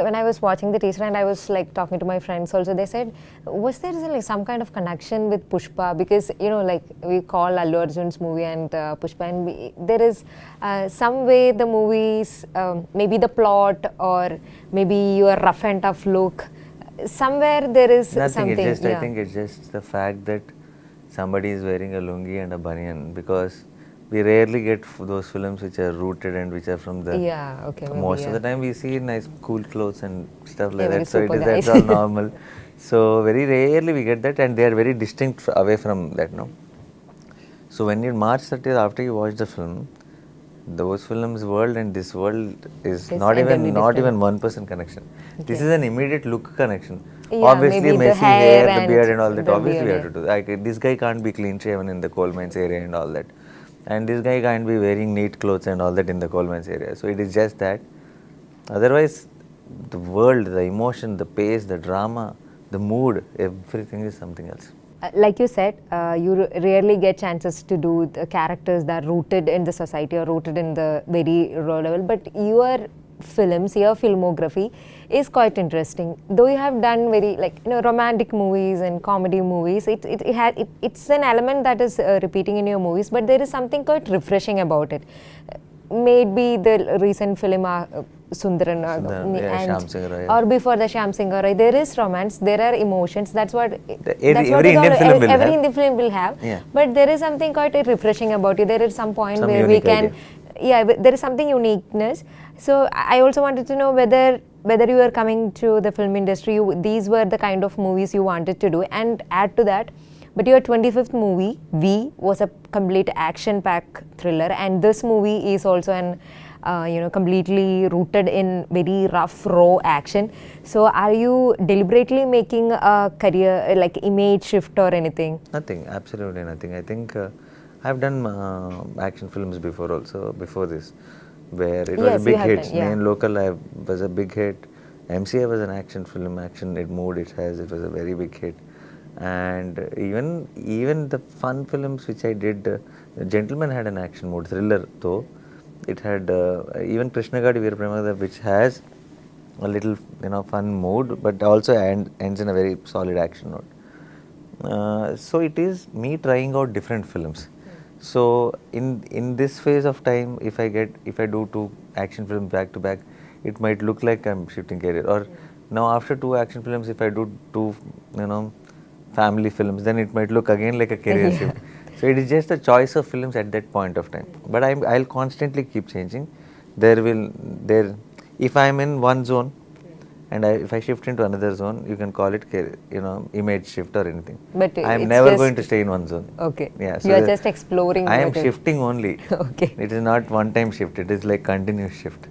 When I was watching the teaser and I was like talking to my friends also, they said, was there like some kind of connection with Pushpa? Because, you know, like we call Allu Arjun's movie and Pushpa, and there is some way the movies, maybe the plot or maybe your rough and tough look, somewhere there is something. I think it's just the fact that somebody is wearing a lungi and a banyan, because we rarely get those films which are rooted and which are from the... Most of the time we see nice cool clothes and stuff like that, so that's all normal. So very rarely we get that, and they are very distinct away from that, no? So when you March 30th, after you watch the film, those films world and this world is not even 1% connection. This is an immediate look connection. Obviously messy hair, the beard and all that, obviously we have to do. Like, this guy can't be clean shaven in the coal mines area and all that. And this guy can't be wearing neat clothes and all that in the coal mines area. So it is just that. Otherwise, the world, the emotion, the pace, the drama, the mood, everything is something else. Like you said, you rarely get chances to do the characters that are rooted in the society or rooted in the very raw level. But your films, your filmography is quite interesting. Though you have done very romantic movies and comedy movies, it's an element that is repeating in your movies. But there is something quite refreshing about it. Maybe the recent film Sundaran or before the Shyam Singh Roy, there is romance, there are emotions. That's what every Indian film will have. Yeah. But there is something quite refreshing about it. There is some point where we can, there is something uniqueness. So I also wanted to know whether you were coming to the film industry, these were the kind of movies you wanted to do, and add to that. But your 25th movie, V, was a complete action-packed thriller, and this movie is also an completely rooted in very rough, raw action. So are you deliberately making a career, like image shift or anything? Nothing, absolutely nothing. I think I've done action films before also, before this, where it was a big hit. Main Local was a big hit. MCA was an action film, it moved, it was a very big hit. And even the fun films which I did, Gentleman had an action mode, thriller though. It had even Krishna Gadi Veerapremada, which has a little fun mood, but also ends in a very solid action note. So it is me trying out different films. So in this phase of time, if I do 2 action films back to back, it might look like I'm shifting career. Or now after 2 action films, if I do 2 family films, then it might look again like a career shift. So it is just a choice of films at that point of time. But I'll constantly keep changing. If I'm in one zone, and if I shift into another zone, you can call it image shift or anything. But I'm never going to stay in one zone. Okay. Yeah. So you are just exploring. I am shifting only. Okay. It is not one time shift. It is like continuous shift.